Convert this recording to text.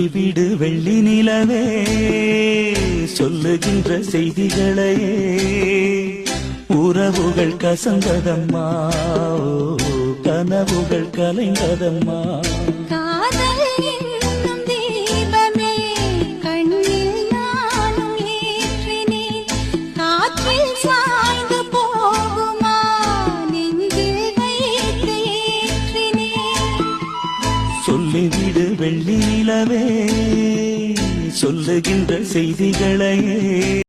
சொல்லிவிடு வெள்ளி நிலவே சொல்லுகின்ற செய்திகளையே உறவுகள் கசந்ததம்மா கனவுகள் கலைந்ததம்மா சொல்லிவிடு வெள்ளி நிலவே சொல்லுகின்ற செய்திகளையே